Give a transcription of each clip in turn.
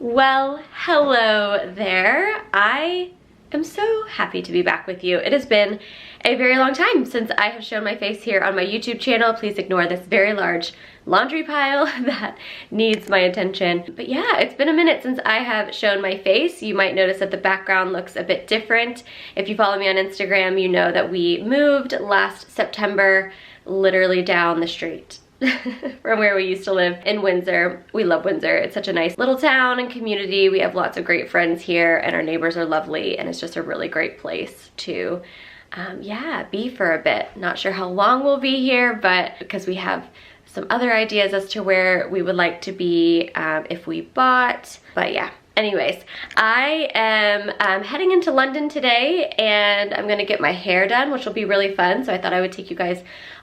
Well, hello there. I am so happy to be back with you. It has been a very long time since I have shown my face here on my YouTube channel. Please ignore this very large laundry pile that needs my attention. But yeah, it's been a minute since I have shown my face. You might notice that the background looks a bit different. If you follow me on Instagram, you know that we moved last September, literally down the street from where we used to live in Windsor. We love Windsor. It's such a nice little town and community. We have lots of great friends here and our neighbors are lovely, and it's just a really great place to be for a bit. Not sure how long we'll be here, but because we have some other ideas as to where we would like to be if we bought. But yeah, anyways, I am heading into London today and I'm gonna get my hair done, which will be really fun. So I thought I would take you guys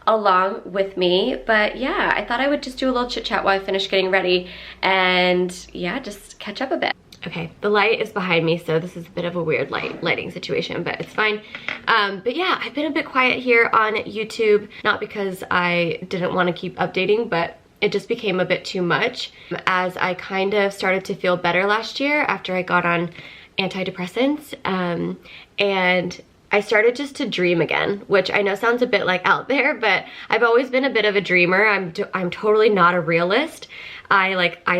along with me. But yeah, I thought I would just do a little chit chat while I finish getting ready and yeah, just catch up a bit. Okay, the light is behind me, so this is a bit of a weird lighting situation, but it's fine. But yeah, I've been a bit quiet here on YouTube, not because I didn't want to keep updating, but it just became a bit too much as I kind of started to feel better last year after I got on antidepressants, and I started just to dream again, which I know sounds a bit like out there, but I've always been a bit of a dreamer. I'm totally not a realist. I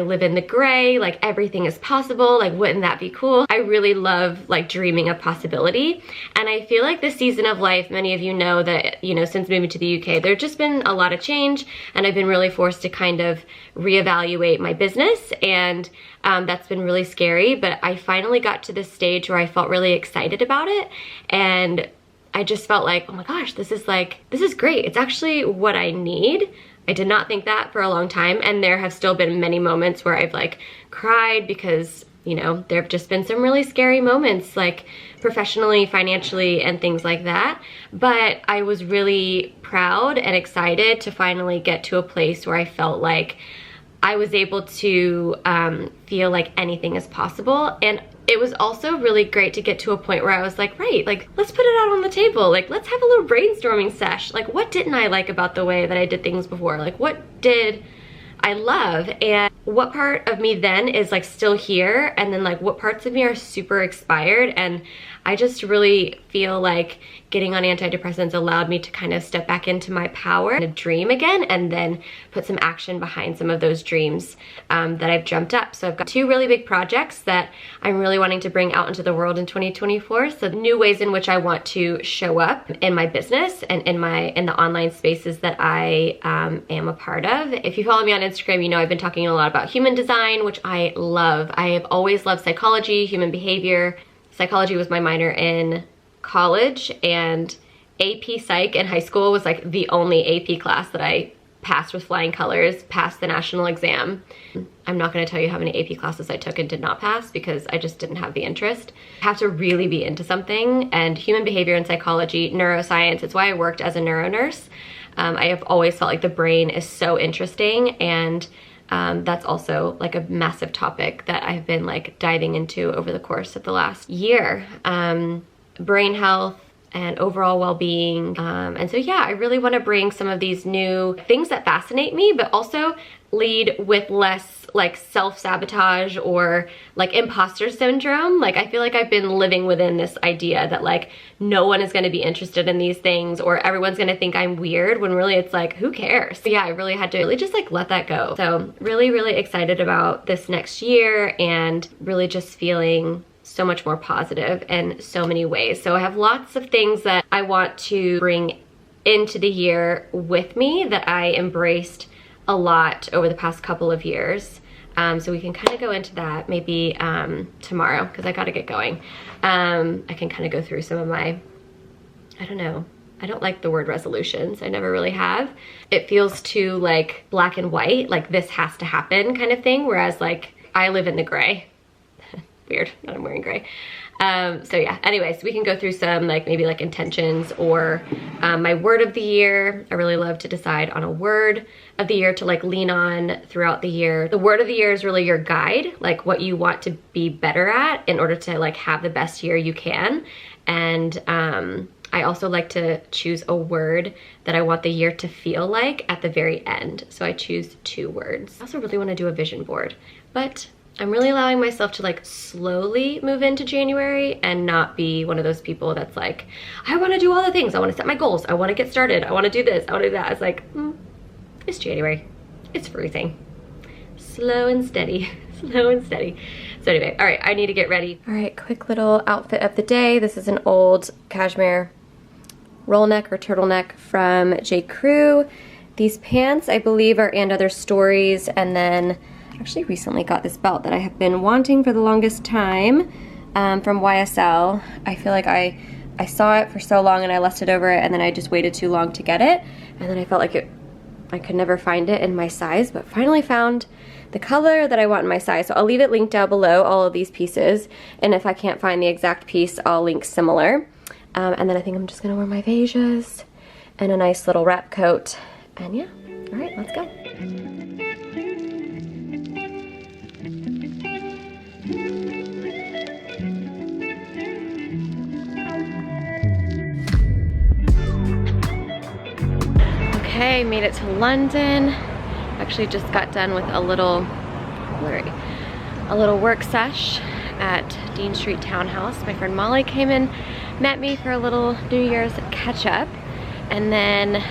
live in the gray, like everything is possible, like wouldn't that be cool? I really love like dreaming of possibility. And I feel like this season of life, many of you know that, you know, since moving to the UK, there's just been a lot of change and I've been really forced to kind of reevaluate my business, and that's been really scary. But I finally got to this stage where I felt really excited about it, and I just felt like, oh my gosh, this is great. It's actually what I need. I did not think that for a long time, and there have still been many moments where I've like cried because, you know, there have just been some really scary moments, like professionally, financially, and things like that. But I was really proud and excited to finally get to a place where I felt like I was able to feel like anything is possible. And it was also really great to get to a point where I was like, right, like let's put it out on the table. Like let's have a little brainstorming sesh. Like what didn't I like about the way that I did things before? Like what did I love? And what part of me then is like still here? And then like what parts of me are super expired? And I just really feel like getting on antidepressants allowed me to kind of step back into my power and dream again, and then put some action behind some of those dreams that I've dreamt up. So I've got two really big projects that I'm really wanting to bring out into the world in 2024. So new ways in which I want to show up in my business and in the online spaces that I am a part of. If you follow me on Instagram, you know I've been talking a lot about human design, which I love. I have always loved psychology, human behavior. Psychology was my minor in college, and AP Psych in high school was like the only AP class that I passed with flying colors, passed the national exam. I'm not gonna tell you how many AP classes I took and did not pass because I just didn't have the interest. I have to really be into something, and human behavior and psychology, neuroscience, it's why I worked as a neuro nurse. I have always felt like the brain is so interesting, and that's also like a massive topic that I've been like diving into over the course of the last year. Brain health and overall well-being. And so yeah, I really want to bring some of these new things that fascinate me, but also lead with less like self-sabotage or like imposter syndrome. Like I feel like I've been living within this idea that like no one is going to be interested in these things, or everyone's going to think I'm weird, when really it's like, who cares? So yeah, I really had to really just like let that go. So really, really excited about this next year and really just feeling so much more positive in so many ways. So I have lots of things that I want to bring into the year with me that I embraced a lot over the past couple of years. So we can kind of go into that maybe tomorrow, because I got to get going. I can kind of go through some of my, I don't know, I don't like the word resolutions. I never really have. It feels too like black and white, like this has to happen kind of thing, whereas like I live in the gray. Weird that I'm wearing gray. So yeah, anyways, we can go through some like maybe like intentions or my word of the year. I really love to decide on a word of the year to like lean on throughout the year. The word of the year is really your guide, like what you want to be better at in order to like have the best year you can. And I also like to choose a word that I want the year to feel like at the very end. So I choose 2 words. I also really want to do a vision board, but I'm really allowing myself to like slowly move into January and not be one of those people that's like, I want to do all the things. I want to set my goals. I want to get started. I want to do this. I want to do that. It's like, it's January. It's freezing. Slow and steady. Slow and steady. So anyway, all right, I need to get ready. All right, quick little outfit of the day. This is an old cashmere roll neck or turtleneck from J. Crew. These pants, I believe, are And Other Stories, and then actually recently got this belt that I have been wanting for the longest time from YSL. I feel like I saw it for so long and I lusted over it, and then I just waited too long to get it, and then I felt like I could never find it in my size, but finally found the color that I want in my size. So I'll leave it linked down below, all of these pieces, and if I can't find the exact piece, I'll link similar. And then I think I'm just gonna wear my Vejas and a nice little wrap coat, and yeah, all right, let's go. Okay, made it to London. Actually just got done with a little work sesh at Dean Street Townhouse. My friend Molly came in, met me for a little New Year's catch up, and then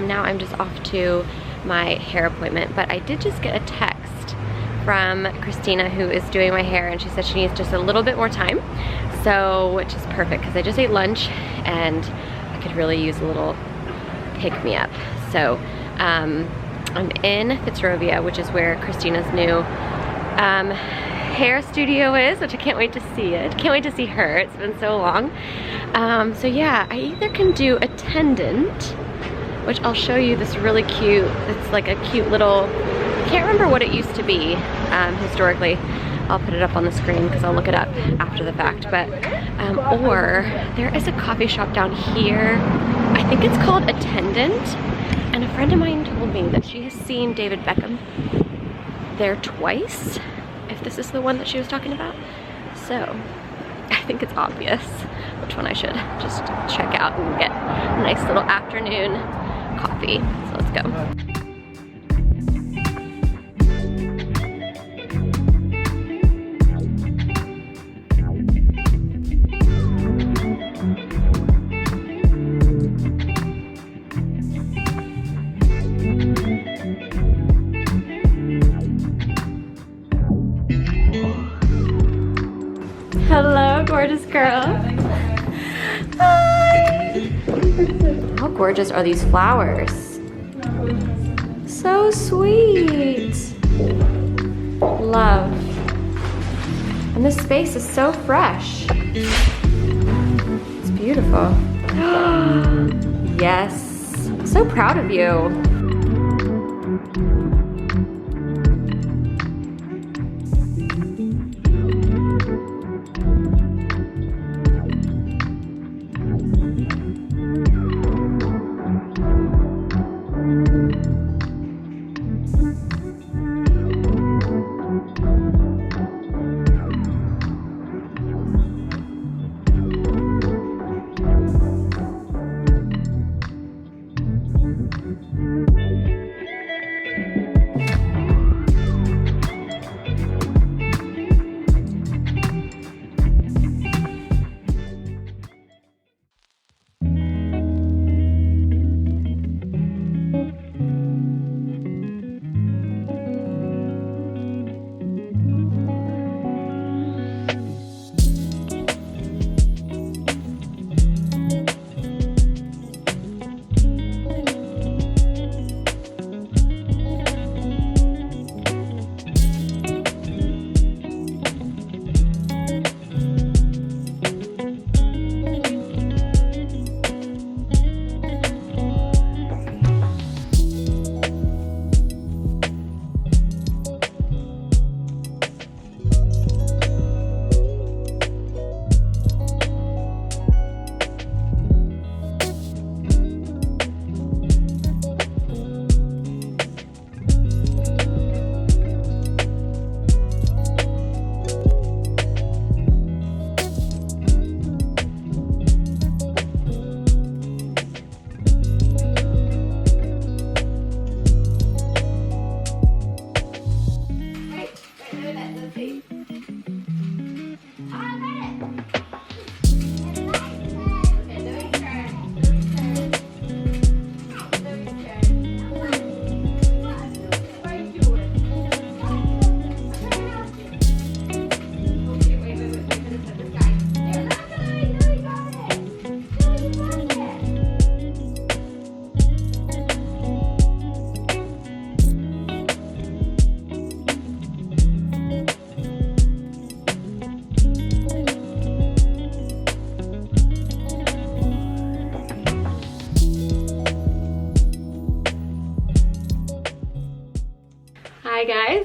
now I'm just off to my hair appointment. But I did just get a text from Kristine, who is doing my hair, and she said she needs just a little bit more time, so which is perfect because I just ate lunch and I could really use a little pick-me-up. So I'm in Fitzrovia, which is where Kristina's new hair studio is, which I can't wait to see it. Can't wait to see her. It's been so long. So yeah, I either can do attendant, which I'll show you this really cute, it's like a cute little, I can't remember what it used to be historically. I'll put it up on the screen because I'll look it up after the fact. But or there is a coffee shop down here. I think it's called Attendant. And a friend of mine told me that she has seen David Beckham there twice, if this is the one that she was talking about. So I think it's obvious which one I should just check out and get a nice little afternoon coffee. So let's go. Hello, gorgeous girl. Hi. How gorgeous are these flowers? So sweet. Love. And this space is so fresh. It's beautiful. Yes. I'm so proud of you.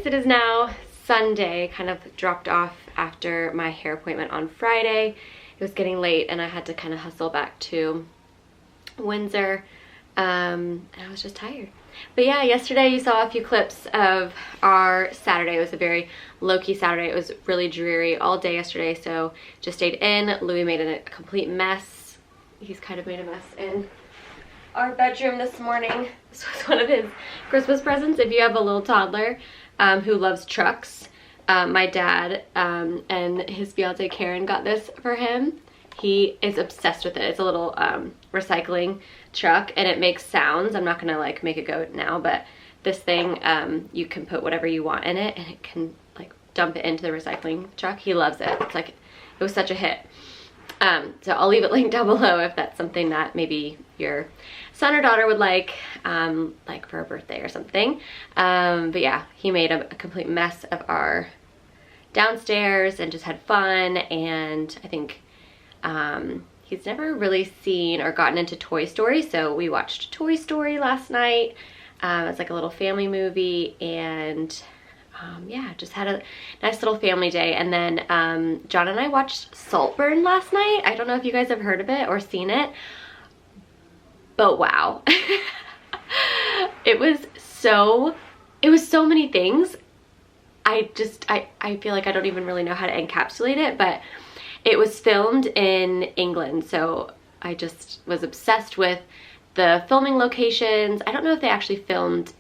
it is now Sunday, kind of dropped off after my hair appointment on Friday. It was getting late and I had to kind of hustle back to Windsor, and I was just tired. But yeah, yesterday you saw a few clips of our Saturday. It was a very low-key Saturday. It was really dreary all day yesterday, so just stayed in. Louis made a complete mess. He's kind of made a mess in our bedroom this morning. This was one of his Christmas presents. If you have a little toddler who loves trucks, my dad and his fiance Karen got this for him. He is obsessed with it. It's a little recycling truck and it makes sounds. I'm not gonna like make it go now, but this thing, you can put whatever you want in it and it can like dump it into the recycling truck. He loves it. It's like, it was such a hit. So I'll leave it linked down below if that's something that maybe your son or daughter would like for a birthday or something. But yeah, he made a complete mess of our downstairs and just had fun. And I think he's never really seen or gotten into Toy Story, so we watched Toy Story last night. It's like a little family movie, and yeah, just had a nice little family day. And then John and I watched Saltburn last night. I don't know if you guys have heard of it or seen it, but wow. It was so many things. I feel like I don't even really know how to encapsulate it, but it was filmed in England, so I just was obsessed with the filming locations. I don't know if they actually filmed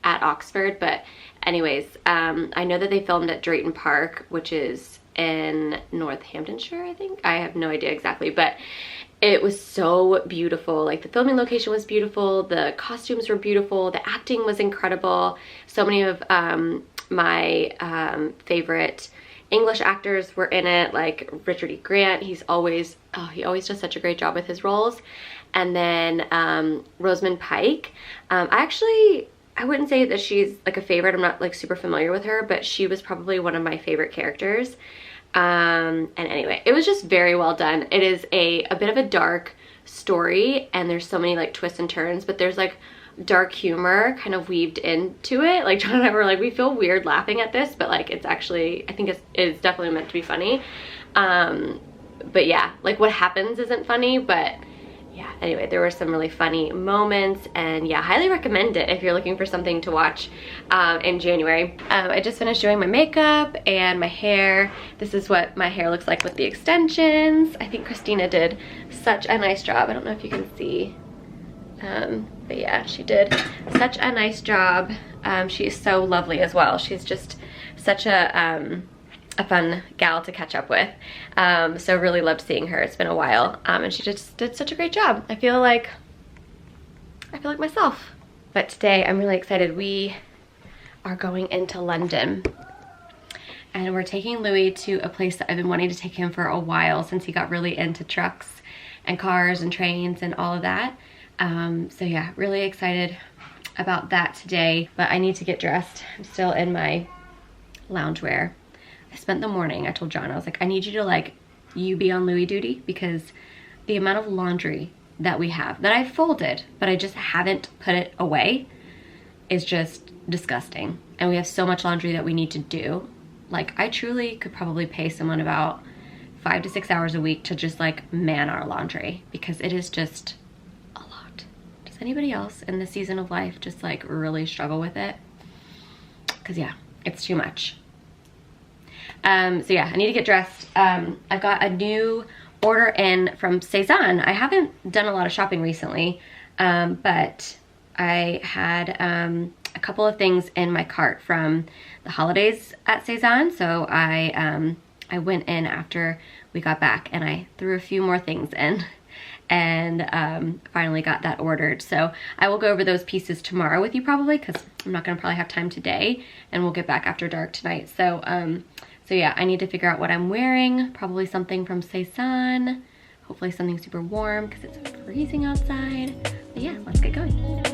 at Oxford, but anyways, I know that they filmed at Drayton Park, which is in Northamptonshire, I think. I have no idea exactly, but it was so beautiful. Like, the filming location was beautiful, the costumes were beautiful, the acting was incredible. So many of my favorite English actors were in it, like Richard E. Grant. He always does such a great job with his roles. And then Rosamund Pike. I wouldn't say that she's like a favorite. I'm not like super familiar with her, but she was probably one of my favorite characters. And anyway, it was just very well done. It is a bit of a dark story, and there's so many like twists and turns, but there's like dark humor kind of weaved into it. Like, John and I were like, we feel weird laughing at this, but like, it's actually, I think it's definitely meant to be funny. But yeah, like what happens isn't funny, but yeah, anyway, there were some really funny moments, and yeah, highly recommend it if you're looking for something to watch in January. I just finished doing my makeup and my hair. This is what my hair looks like with the extensions. I think Christina did such a nice job. I don't know if you can see. But yeah, she did such a nice job. She is so lovely as well. She's just such a fun gal to catch up with. So really loved seeing her. It's been a while. And she just did such a great job. I feel like myself. But today I'm really excited. We are going into London. And we're taking Louis to a place that I've been wanting to take him for a while, since he got really into trucks and cars and trains and all of that. So yeah, really excited about that today, but I need to get dressed. I'm still in my loungewear. I spent the morning, I told John, I was like, I need you to like, you be on Louis duty, because the amount of laundry that we have, that I folded, but I just haven't put it away, is just disgusting. And we have so much laundry that we need to do. Like, I truly could probably pay someone about 5 to 6 hours a week to just like man our laundry, because it is just a lot. Does anybody else in this season of life just like really struggle with it? Because yeah, it's too much. So yeah, I need to get dressed. I've got a new order in from Sézane. I haven't done a lot of shopping recently, but I had a couple of things in my cart from the holidays at Sézane. So I went in after we got back and I threw a few more things in, and finally got that ordered. So I will go over those pieces tomorrow with you probably, because I'm not gonna probably have time today, and we'll get back after dark tonight. So so yeah, I need to figure out what I'm wearing. Probably something from Sézane. Hopefully something super warm, because it's freezing outside. But yeah, let's get going.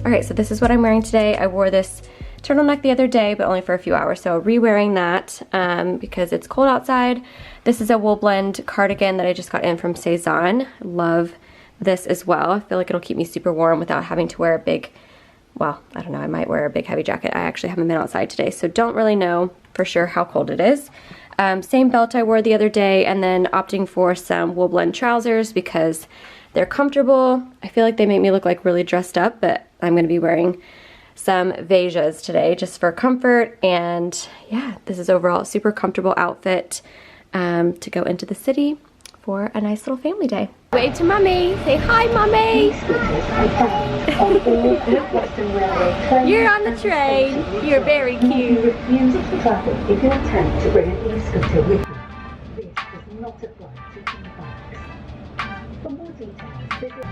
All right, so this is what I'm wearing today. I wore this turtleneck the other day, but only for a few hours, so re-wearing that because it's cold outside. This is a wool blend cardigan that I just got in from Sézane. Love this as well. I feel like it'll keep me super warm without having to wear a big, well, I don't know, I might wear a big heavy jacket. I actually haven't been outside today, so don't really know for sure how cold it is. Same belt I wore the other day, and then opting for some wool blend trousers because they're comfortable. I feel like they make me look like really dressed up, but I'm gonna be wearing some Vejas today just for comfort. And yeah, this is overall a super comfortable outfit to go into the city for a nice little family day. Wave to mommy, say hi mommy. You're on the train, you're very cute. Use the traffic if you intend to bring an e-scooter with you. This does not apply to e-bikes. For more details, visit...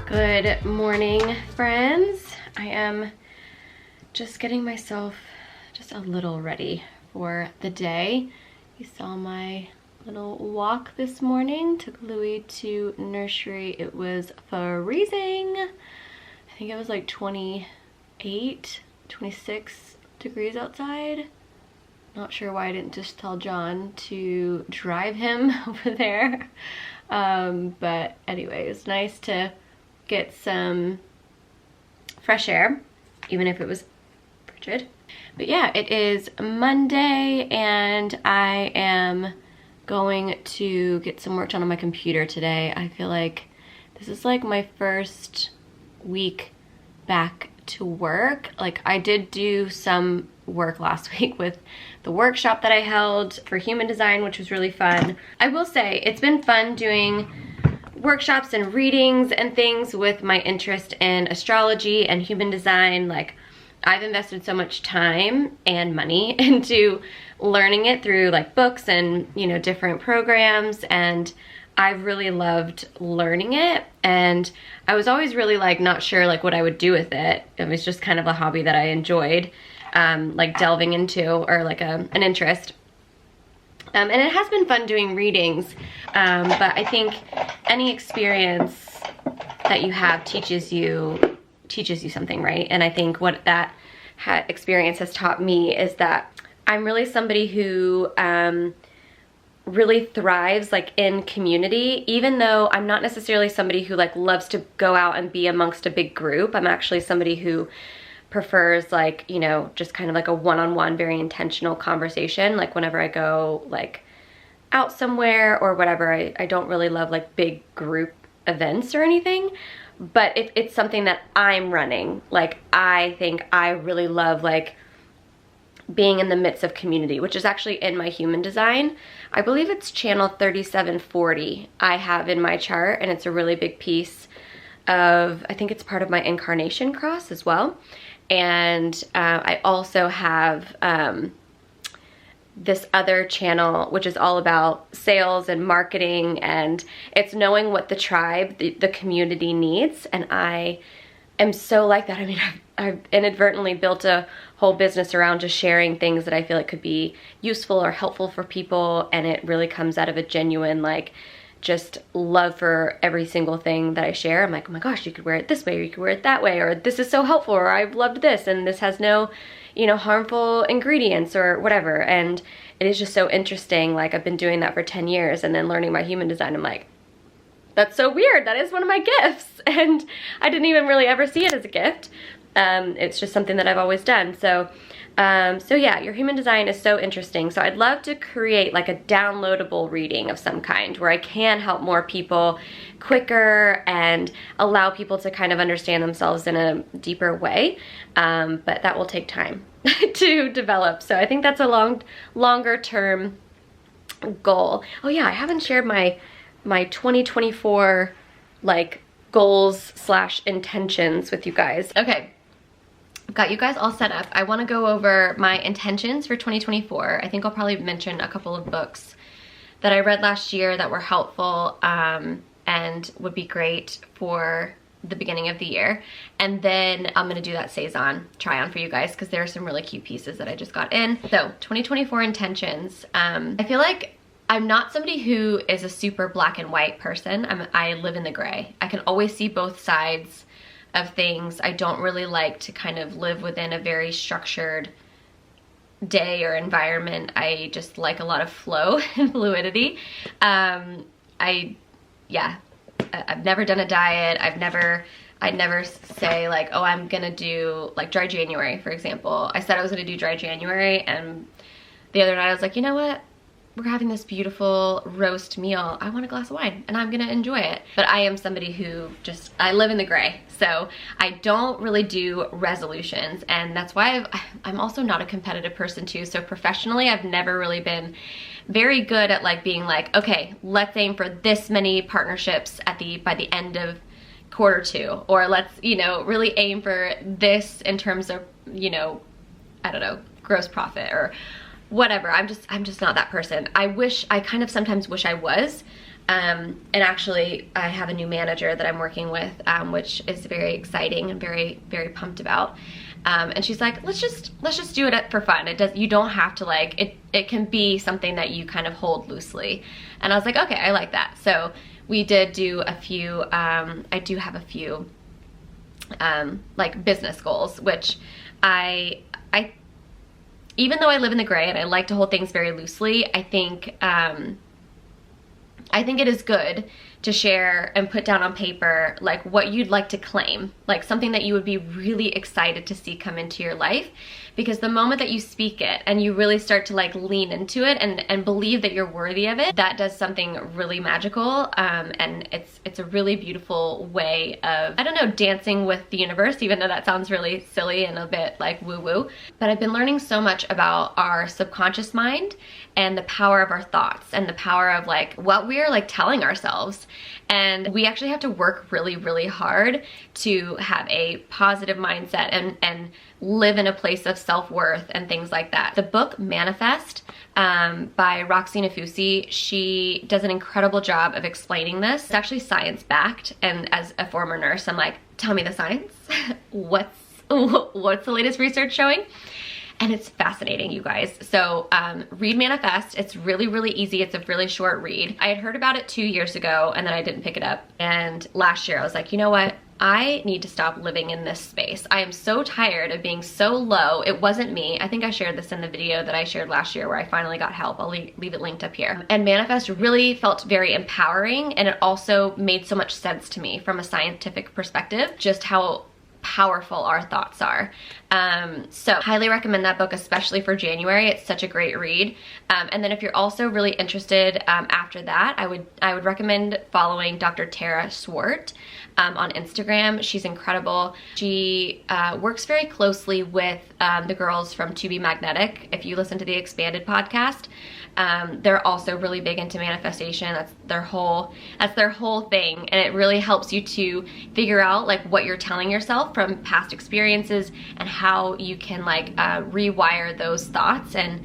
Good morning, friends. I am just getting myself just a little ready for the day. You saw my little walk this morning. Took Louis to nursery. It was freezing. I think it was like 28, 26 degrees outside. Not sure why I didn't just tell John to drive him over there. But anyway, it's nice to get some fresh air, even if it was frigid. But yeah, it is Monday and I am going to get some work done on my computer today. I feel like this is like my first week back to work. Like, I did do some work last week with the workshop that I held for human design, which was really fun. I will say it's been fun doing workshops and readings and things with my interest in astrology and human design. Like, I've invested so much time and money into learning it through like books and, you know, different programs, and I've really loved learning it. And I was always really like not sure like what I would do with it. It was just kind of a hobby that I enjoyed like delving into, or like an interest. And it has been fun doing readings, but I think any experience that you have teaches you something, right? And I think what that experience has taught me is that I'm really somebody who really thrives like in community, even though I'm not necessarily somebody who like loves to go out and be amongst a big group. I'm actually somebody who prefers like, you know, just kind of like a one-on-one, very intentional conversation. Like whenever I go like out somewhere or whatever, I don't really love like big group events or anything. But if it's something that I'm running, like I think I really love like being in the midst of community, which is actually in my human design. I believe it's channel 3740 I have in my chart, and it's a really big piece of, I think it's part of my incarnation cross as well. And I also have this other channel, which is all about sales and marketing, and it's knowing what the tribe, the community needs. And I am so like that. I mean, I've inadvertently built a whole business around just sharing things that I feel like could be useful or helpful for people, and it really comes out of a genuine, like, just love for every single thing that I share. I'm like, oh my gosh, you could wear it this way, or you could wear it that way, or this is so helpful, or I've loved this, and this has no, you know, harmful ingredients or whatever. And it is just so interesting. Like, I've been doing that for 10 years, and then learning my human design, I'm like, that's so weird. That is one of my gifts. And I didn't even really ever see it as a gift. It's just something that I've always done. So yeah, your human design is so interesting. So I'd love to create like a downloadable reading of some kind where I can help more people quicker and allow people to kind of understand themselves in a deeper way. But that will take time to develop. So I think that's a longer term goal. Oh yeah, I haven't shared my 2024 like goals / intentions with you guys. Okay, I've got you guys all set up. I want to go over my intentions for 2024. I think I'll probably mention a couple of books that I read last year that were helpful and would be great for the beginning of the year. And then I'm gonna do that Saison try on for you guys because there are some really cute pieces that I just got in. So 2024 intentions. I feel like I'm not somebody who is a super black and white person. I live in the gray. I can always see both sides of things. I don't really like to kind of live within a very structured day or environment. I just like a lot of flow and fluidity. I've never done a diet. I'd never say like, oh, I'm gonna do like dry January, for example. I said I was gonna do dry January, and the other night I was like, you know what? We're having this beautiful roast meal. I want a glass of wine and I'm gonna enjoy it. But I am somebody who I live in the gray. So I don't really do resolutions, and that's why I'm also not a competitive person too. So professionally, I've never really been very good at like being like, okay, let's aim for this many partnerships by the end of Q2, or let's, you know, really aim for this in terms of, you know, I don't know, gross profit or whatever. I'm just not that person. I kind of sometimes wish I was. And actually I have a new manager that I'm working with, which is very exciting and very, very pumped about. And she's like, let's just do it for fun. You don't have to like, it can be something that you kind of hold loosely. And I was like, okay, I like that. So we did do a few, I do have a few, like business goals, which even though I live in the gray and I like to hold things very loosely, I think it is good to share and put down on paper like what you'd like to claim, like something that you would be really excited to see come into your life. Because the moment that you speak it and you really start to like lean into it and believe that you're worthy of it, that does something really magical. And it's a really beautiful way of, I don't know, dancing with the universe, even though that sounds really silly and a bit like woo-woo. But I've been learning so much about our subconscious mind and the power of our thoughts and the power of like what we're like telling ourselves. And we actually have to work really, really hard to have a positive mindset and live in a place of self-worth and things like that. The book Manifest by Roxy Nafusi, she does an incredible job of explaining this. It's actually science-backed, and as a former nurse, I'm like, tell me the science. What's the latest research showing? And it's fascinating, you guys. So read Manifest. It's really, really easy. It's a really short read. I had heard about it 2 years ago and then I didn't pick it up. And last year I was like, you know what? I need to stop living in this space. I am so tired of being so low. It wasn't me. I think I shared this in the video that I shared last year where I finally got help. I'll leave it linked up here. And Manifest really felt very empowering, and it also made so much sense to me from a scientific perspective, just how powerful our thoughts are. So highly recommend that book, especially for January. It's such a great read. And then if you're also really interested after that, I would recommend following Dr. Tara Swart on Instagram. She's incredible. She works very closely with the girls from To Be Magnetic. If you listen to the Expanded podcast, they're also really big into manifestation. That's their whole thing, and it really helps you to figure out like what you're telling yourself from past experiences and how you can like rewire those thoughts and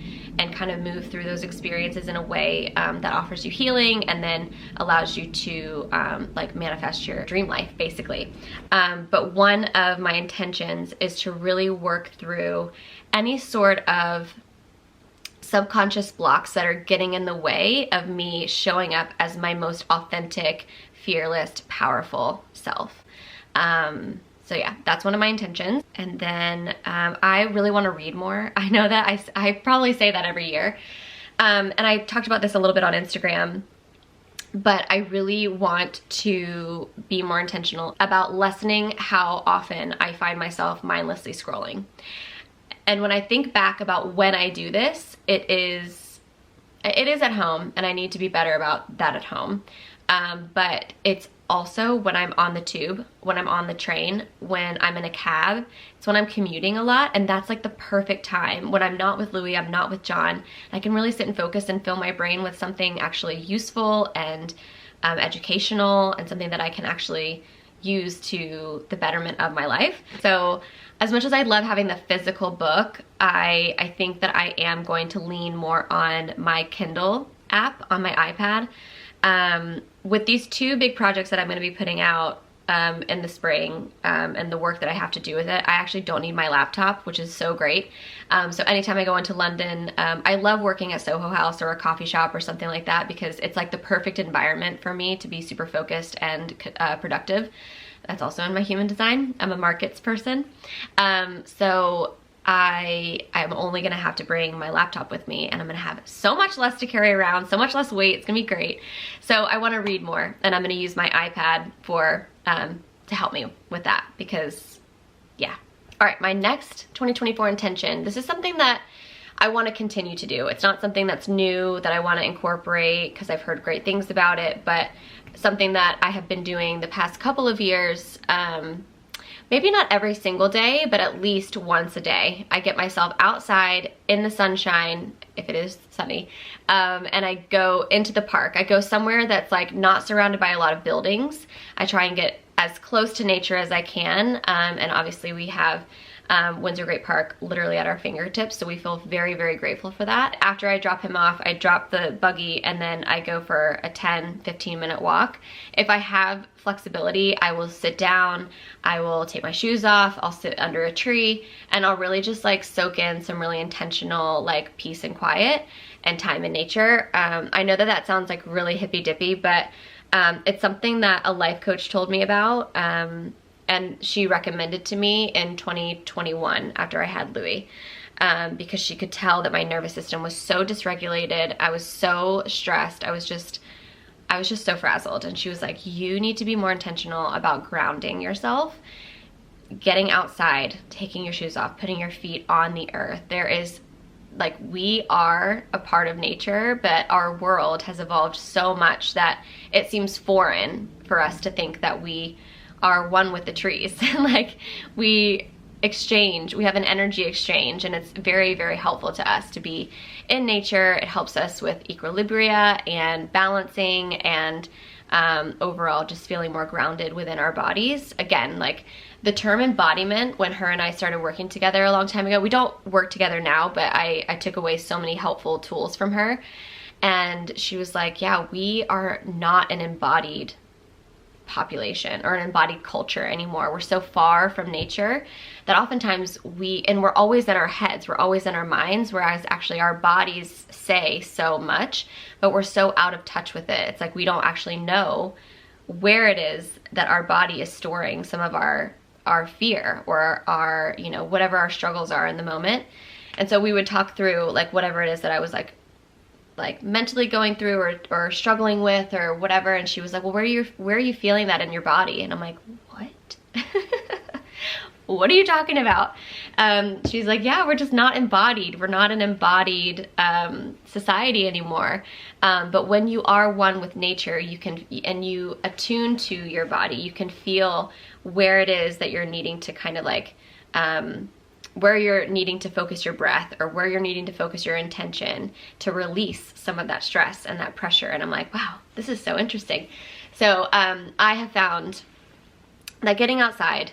kind of move through those experiences in a way that offers you healing and then allows you to like manifest your dream life, basically. But one of my intentions is to really work through any sort of subconscious blocks that are getting in the way of me showing up as my most authentic, fearless, powerful self. So yeah, that's one of my intentions. And then I really want to read more. I know that I probably say that every year. And I talked about this a little bit on Instagram, but I really want to be more intentional about lessening how often I find myself mindlessly scrolling. And when I think back about when I do this, it is at home, and I need to be better about that at home. But it's also when I'm on the tube, when I'm on the train, when I'm in a cab. It's when I'm commuting a lot, and that's like the perfect time. When I'm not with Louis, I'm not with John, I can really sit and focus and fill my brain with something actually useful and educational, and something that I can actually use to the betterment of my life. So as much as I love having the physical book, I think that I am going to lean more on my Kindle app on my iPad. With these two big projects that I'm going to be putting out in the spring, and the work that I have to do with it, I actually don't need my laptop, which is so great. So anytime I go into London, I love working at Soho House or a coffee shop or something like that, because it's like the perfect environment for me to be super focused and productive. That's also in my human design. I'm a markets person. So I'm only gonna have to bring my laptop with me, and I'm gonna have so much less to carry around, so much less weight. It's gonna be great. So I wanna read more, and I'm gonna use my iPad for to help me with that, because yeah. All right, my next 2024 intention, this is something that I wanna continue to do. It's not something that's new that I wanna incorporate because I've heard great things about it, but something that I have been doing the past couple of years, maybe not every single day, but at least once a day. I get myself outside in the sunshine, if it is sunny, and I go into the park. I go somewhere that's like not surrounded by a lot of buildings. I try and get as close to nature as I can, and obviously we have Windsor Great Park literally at our fingertips, so we feel very, very grateful for that. After I drop him off, I drop the buggy, and then I go for a 10-15 minute walk. If I have flexibility, I will sit down, I will take my shoes off, I'll sit under a tree, and I'll really just like soak in some really intentional like peace and quiet and time in nature. I know that sounds like really hippy dippy, but it's something that a life coach told me about, and she recommended to me in 2021 after I had Louis, because she could tell that my nervous system was so dysregulated. I was so stressed. I was just so frazzled. And she was like, you need to be more intentional about grounding yourself, getting outside, taking your shoes off, putting your feet on the earth. There is like, we are a part of nature, but our world has evolved so much that it seems foreign for us to think that we are one with the trees. Like, we have an energy exchange, and it's very, very helpful to us to be in nature. It helps us with equilibria and balancing, and overall just feeling more grounded within our bodies. Again, like the term embodiment, when her and I started working together a long time ago, we don't work together now, but I took away so many helpful tools from her, and she was like, yeah, we are not an embodied population or an embodied culture anymore. We're so far from nature that oftentimes we're always in our heads, we're always in our minds, whereas actually our bodies say so much, but we're so out of touch with it. It's like we don't actually know where it is that our body is storing some of our fear or our, you know, whatever our struggles are in the moment. And so we would talk through like whatever it is that I was like mentally going through or struggling with or whatever, and she was like, well, where are you feeling that in your body? And I'm like, what? What are you talking about? She's like, yeah, we're just not embodied. We're not an embodied society anymore. But when you are one with nature, you can, and you attune to your body, you can feel where it is that you're needing to kind of like where you're needing to focus your breath or where you're needing to focus your intention to release some of that stress and that pressure. And I'm like, wow, this is so interesting. So I have found that getting outside,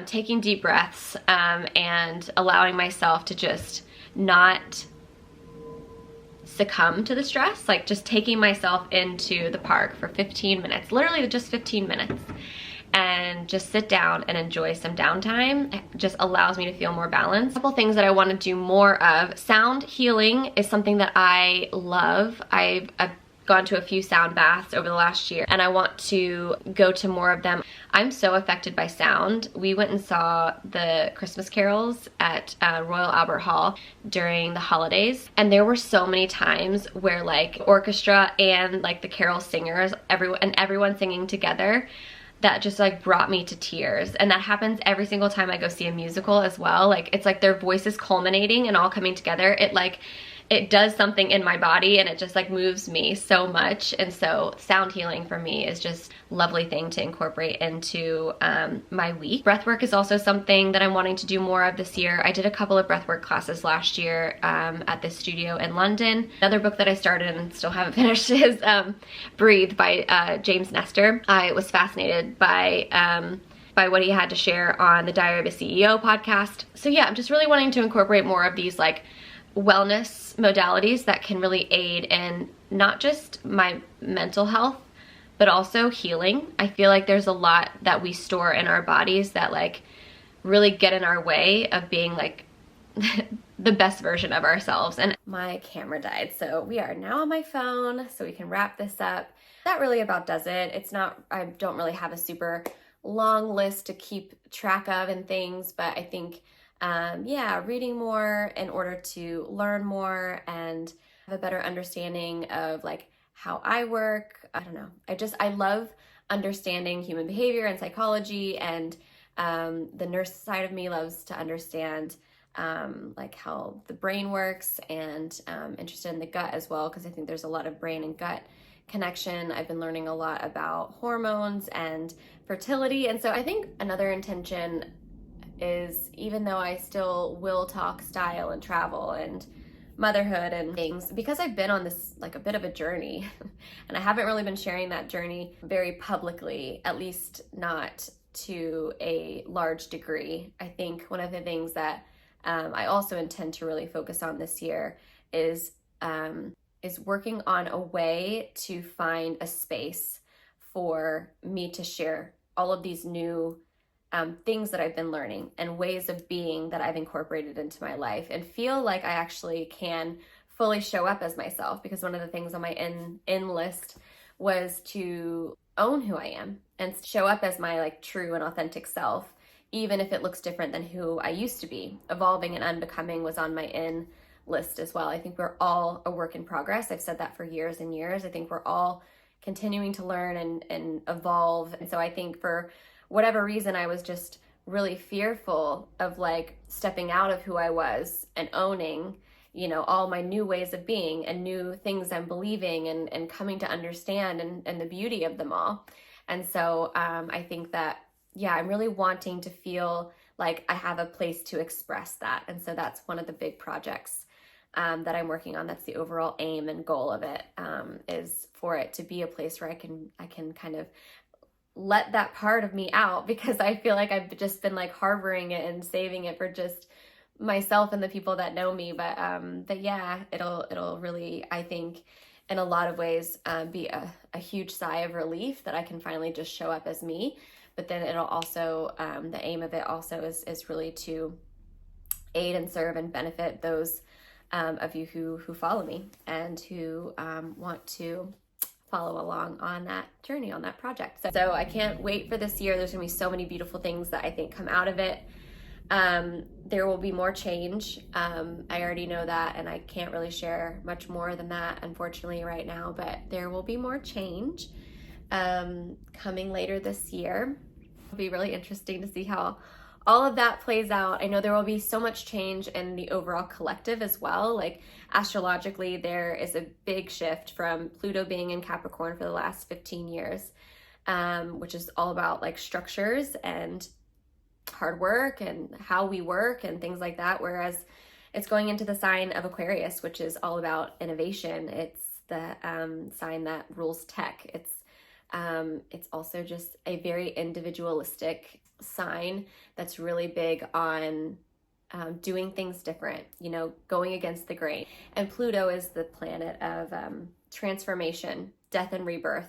taking deep breaths, and allowing myself to just not succumb to the stress, like just taking myself into the park for 15 minutes, literally just 15 minutes, and just sit down and enjoy some downtime, it just allows me to feel more balanced. A couple things that I want to do more of. Sound healing is something that I love. I've gone to a few sound baths over the last year, and I want to go to more of them. I'm so affected by sound. We went and saw the Christmas carols at Royal Albert Hall during the holidays, and there were so many times where like orchestra and like the carol singers, everyone singing together, that just like brought me to tears. And that happens every single time I go see a musical as well. Like it's like their voices culminating and all coming together. It does something in my body, and it just like moves me so much. And so sound healing for me is just a lovely thing to incorporate into my week. Breathwork is also something that I'm wanting to do more of this year. I did a couple of breathwork classes last year at this studio in London. Another book that I started and still haven't finished is Breathe by James Nestor. I was fascinated by what he had to share on the Diary of a CEO podcast. So yeah, I'm just really wanting to incorporate more of these like wellness modalities that can really aid in not just my mental health, but also healing. I feel like there's a lot that we store in our bodies that like really get in our way of being like the best version of ourselves. And my camera died, so we are now on my phone, so we can wrap this up. That really about does it. It's not, I don't really have a super long list to keep track of and things, but I think yeah, reading more in order to learn more and have a better understanding of like how I work. I don't know. I love understanding human behavior and psychology, and the nurse side of me loves to understand like how the brain works, and interested in the gut as well, because I think there's a lot of brain and gut connection. I've been learning a lot about hormones and fertility. And so I think another intention is, even though I still will talk style and travel and motherhood and things, because I've been on this like a bit of a journey and I haven't really been sharing that journey very publicly, at least not to a large degree. I think one of the things that I also intend to really focus on this year is working on a way to find a space for me to share all of these new things that I've been learning and ways of being that I've incorporated into my life, and feel like I actually can fully show up as myself. Because one of the things on my in list was to own who I am and show up as my like true and authentic self, even if it looks different than who I used to be. Evolving and unbecoming was on my in list as well. I think we're all a work in progress. I've said that for years and years. I think we're all continuing to learn and evolve. And so I think for whatever reason, I was just really fearful of like stepping out of who I was and owning, you know, all my new ways of being and new things I'm believing and coming to understand and the beauty of them all. And so I think that, yeah, I'm really wanting to feel like I have a place to express that. And so that's one of the big projects that I'm working on. That's the overall aim and goal of it, is for it to be a place where I can kind of let that part of me out, because I feel like I've just been like harboring it and saving it for just myself and the people that know me. But yeah, it'll really, I think, in a lot of ways, be a huge sigh of relief that I can finally just show up as me. But then it'll also, the aim of it also is really to aid and serve and benefit those of you who follow me and who want to follow along on that journey, on that project. So I can't wait for this year. There's gonna be so many beautiful things that I think come out of it. There will be more change. I already know that, and I can't really share much more than that, unfortunately, right now, but there will be more change coming later this year. It'll be really interesting to see how all of that plays out. I know there will be so much change in the overall collective as well. Like astrologically, there is a big shift from Pluto being in Capricorn for the last 15 years, which is all about like structures and hard work and how we work and things like that. Whereas it's going into the sign of Aquarius, which is all about innovation. It's the sign that rules tech. It's also just a very individualistic sign that's really big on doing things different, you know, going against the grain. And Pluto is the planet of transformation, death and rebirth.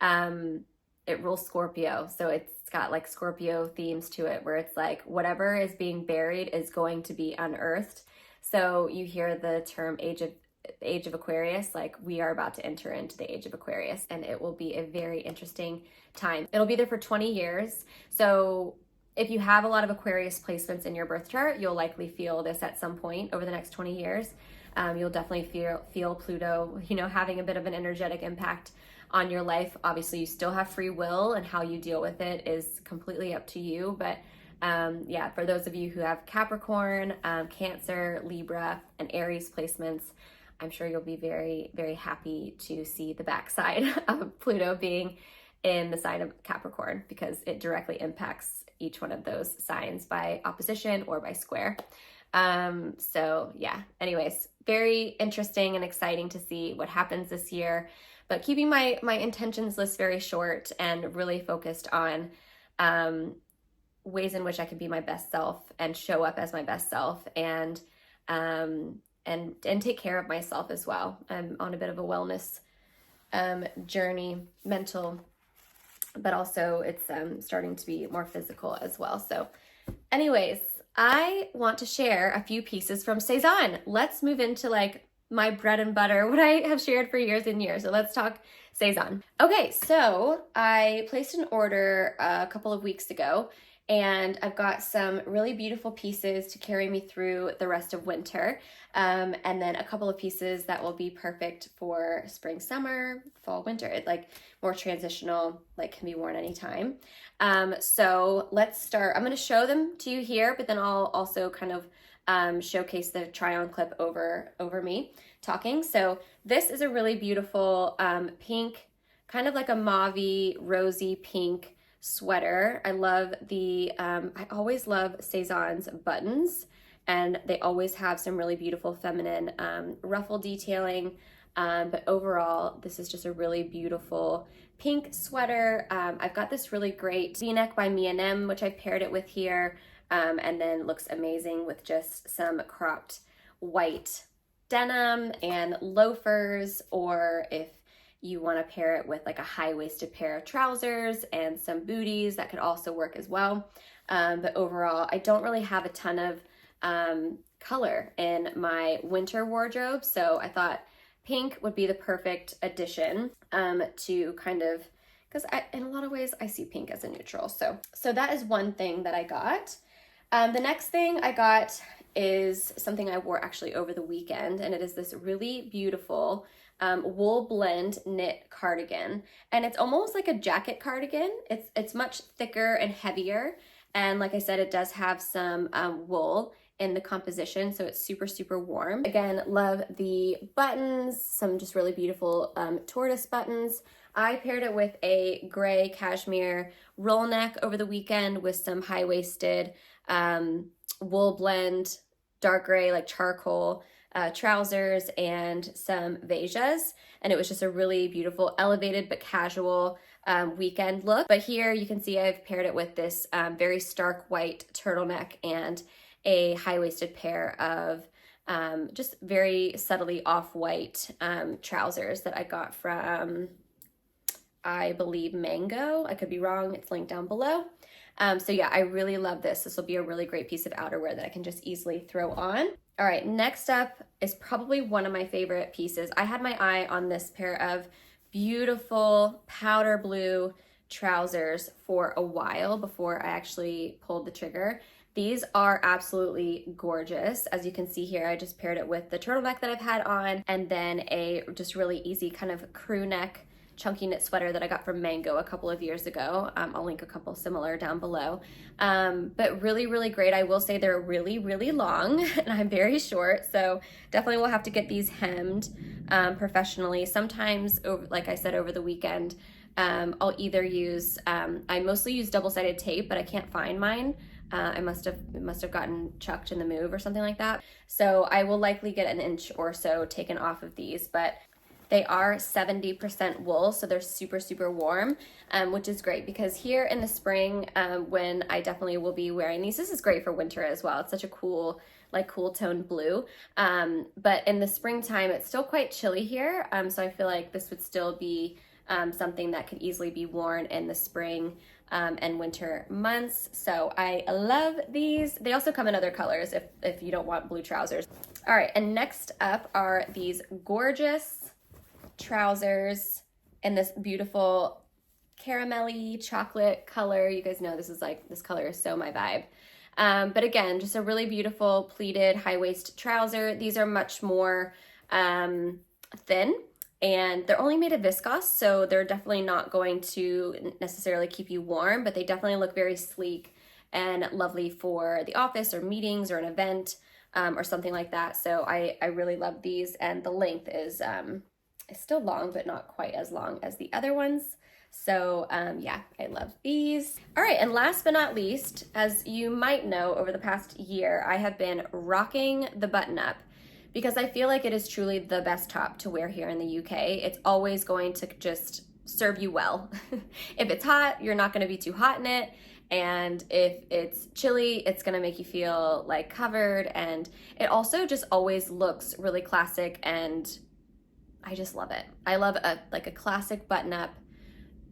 It rules Scorpio, so it's got like Scorpio themes to it, where it's like whatever is being buried is going to be unearthed. So you hear the term age of Aquarius, like we are about to enter into the age of Aquarius, and it will be a very interesting time. It'll be there for 20 years. So if you have a lot of Aquarius placements in your birth chart, you'll likely feel this at some point over the next 20 years. You'll definitely feel Pluto, you know, having a bit of an energetic impact on your life. Obviously, you still have free will, and how you deal with it is completely up to you. But yeah, for those of you who have Capricorn, Cancer, Libra, and Aries placements, I'm sure you'll be very, very happy to see the backside of Pluto being in the sign of Capricorn, because it directly impacts each one of those signs by opposition or by square. So yeah, anyways, very interesting and exciting to see what happens this year, but keeping my intentions list very short and really focused on ways in which I can be my best self and show up as my best self, and take care of myself as well. I'm on a bit of a wellness journey, mental, but also it's starting to be more physical as well. So anyways, I want to share a few pieces from Sézane. Let's move into like my bread and butter, what I have shared for years and years. So let's talk Sézane. Okay, so I placed an order a couple of weeks ago, and I've got some really beautiful pieces to carry me through the rest of winter. And then a couple of pieces that will be perfect for spring, summer, fall, winter, like more transitional, like can be worn anytime. So let's start. I'm going to show them to you here, but then I'll also kind of showcase the try-on clip over me talking. So this is a really beautiful pink, kind of like a mauve-y, rosy pink sweater. I love the, I always love Sézane's buttons, and they always have some really beautiful feminine ruffle detailing. But overall, this is just a really beautiful pink sweater. I've got this really great V-neck by M&M, which I paired it with here, and then looks amazing with just some cropped white denim and loafers, or if you want to pair it with like a high-waisted pair of trousers and some booties, that could also work as well. But overall, I don't really have a ton of color in my winter wardrobe, so I thought pink would be the perfect addition to kind of, because in a lot of ways I see pink as a neutral. So that is one thing that I got. The next thing I got is something I wore actually over the weekend, and it is this really beautiful wool blend knit cardigan, and it's almost like a jacket cardigan. It's much thicker and heavier, and like I said, it does have some wool in the composition, so it's super, super warm. Again, love the buttons, some just really beautiful tortoise buttons. I paired it with a gray cashmere roll neck over the weekend with some high-waisted wool blend, dark gray, like charcoal trousers, and some vejas. And it was just a really beautiful, elevated but casual weekend look. But here you can see I've paired it with this very stark white turtleneck and a high-waisted pair of just very subtly off-white trousers that I got from, I believe, Mango. I could be wrong. It's linked down below. So yeah, I really love this. This will be a really great piece of outerwear that I can just easily throw on. All right, next up is probably one of my favorite pieces. I had my eye on this pair of beautiful powder blue trousers for a while before I actually pulled the trigger. These are absolutely gorgeous. As you can see here, I just paired it with the turtleneck that I've had on, and then a just really easy kind of crew neck chunky knit sweater that I got from Mango a couple of years ago. I'll link a couple similar down below. But really, really great. I will say they're really, really long, and I'm very short, so definitely will have to get these hemmed professionally. Sometimes, like I said, over the weekend, I'll either use, I mostly use double-sided tape, but I can't find mine. It must have gotten chucked in the move or something like that. So I will likely get an inch or so taken off of these, but they are 70% wool, so they're super, super warm, which is great because here in the spring, when I definitely will be wearing these, this is great for winter as well. It's such a cool, like cool toned blue. But in the springtime, it's still quite chilly here. So I feel like this would still be something that could easily be worn in the spring and winter months. So I love these. They also come in other colors if you don't want blue trousers. All right, and next up are these gorgeous trousers in this beautiful caramelly chocolate color. You guys know this color is so my vibe. But again, just a really beautiful pleated high waist trouser. These are much more thin, and they're only made of viscose, so they're definitely not going to necessarily keep you warm, but they definitely look very sleek and lovely for the office or meetings or an event or something like that. So I really love these, and the length is still long, but not quite as long as the other ones. So yeah, I love these. All right, and last but not least, as you might know, over the past year, I have been rocking the button up because I feel like it is truly the best top to wear here in the UK. It's always going to just serve you well. If it's hot, you're not gonna be too hot in it. And if it's chilly, it's gonna make you feel like covered. And it also just always looks really classic, and I just love it. I love a classic button up.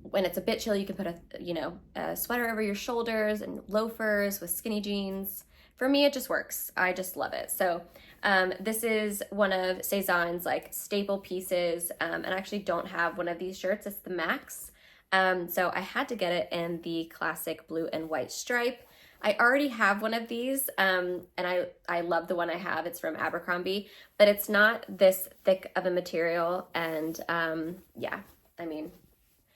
When it's a bit chilly, you can put a sweater over your shoulders and loafers with skinny jeans. For me, it just works. I just love it. So this is one of Sézane's like staple pieces, and I actually don't have one of these shirts. It's the Max. So I had to get it in the classic blue and white stripe. I already have one of these, and I love the one I have. It's from Abercrombie, but it's not this thick of a material. And yeah, I mean,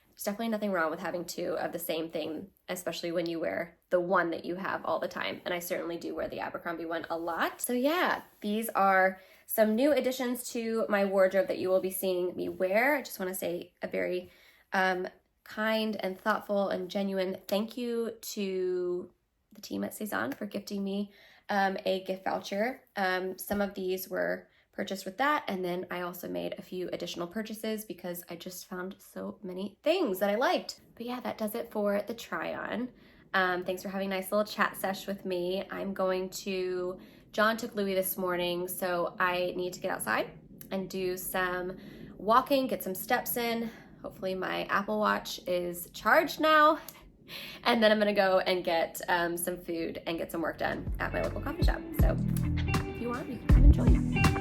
there's definitely nothing wrong with having two of the same thing, especially when you wear the one that you have all the time. And I certainly do wear the Abercrombie one a lot. So yeah, these are some new additions to my wardrobe that you will be seeing me wear. I just want to say a very kind and thoughtful and genuine thank you to the team at Saison for gifting me a gift voucher. Some of these were purchased with that, and then I also made a few additional purchases because I just found so many things that I liked. But yeah, that does it for the try on. Thanks for having a nice little chat sesh with me. John took Louis this morning, so I need to get outside and do some walking, get some steps in. Hopefully my Apple Watch is charged now. And then I'm gonna go and get some food and get some work done at my local coffee shop. So if you want, you can come and join.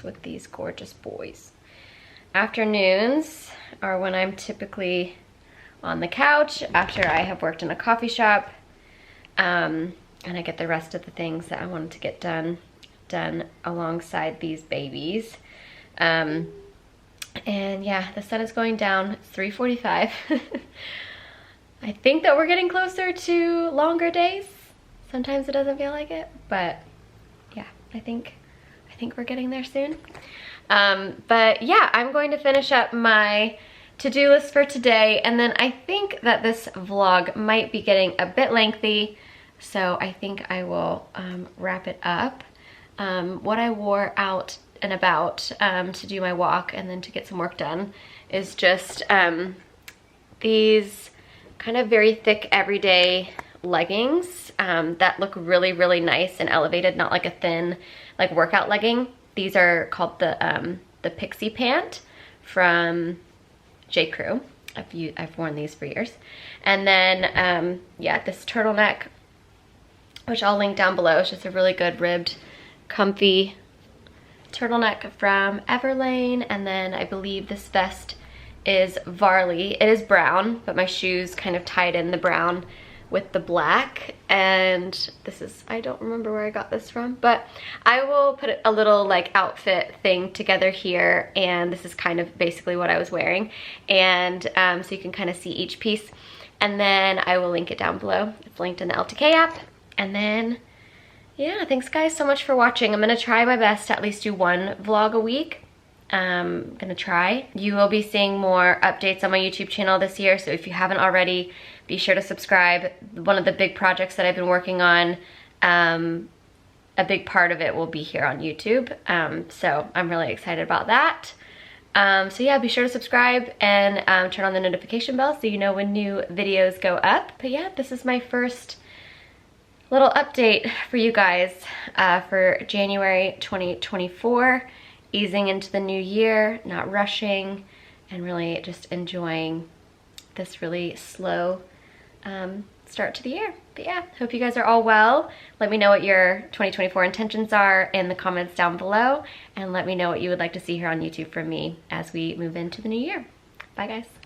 With these gorgeous boys. Afternoons are when I'm typically on the couch after I have worked in a coffee shop, and I get the rest of the things that I wanted to get done alongside these babies. And yeah, the sun is going down. It's 3:45. I think that we're getting closer to longer days. Sometimes it doesn't feel like it, but yeah, I think we're getting there soon. But yeah, I'm going to finish up my to-do list for today, and then I think that this vlog might be getting a bit lengthy, so I think I will wrap it up. What I wore out and about to do my walk and then to get some work done is just these kind of very thick everyday leggings that look really, really nice and elevated, not like a thin like workout legging. These are called the Pixie Pant from J. Crew. I've worn these for years. And then, yeah, this turtleneck, which I'll link down below. It's just a really good ribbed, comfy turtleneck from Everlane. And then I believe this vest is Varley. It is brown, but my shoes kind of tied in the brown with the black. And this is, I don't remember where I got this from, but I will put a little like outfit thing together here, and this is kind of basically what I was wearing, and so you can kind of see each piece, and then I will link it down below. It's linked in the LTK app. And then yeah, thanks guys so much for watching. I'm gonna try my best to at least do one vlog a week. I'm gonna try. You will be seeing more updates on my YouTube channel this year, so if you haven't already, be sure to subscribe. One of the big projects that I've been working on, a big part of it will be here on YouTube, so I'm really excited about that. So yeah, be sure to subscribe and turn on the notification bell so you know when new videos go up. But yeah, this is my first little update for you guys for January 2024, easing into the new year, not rushing, and really just enjoying this really slow start to the year. But yeah, hope you guys are all well. Let me know what your 2024 intentions are in the comments down below, and let me know what you would like to see here on YouTube from me as we move into the new year. Bye guys.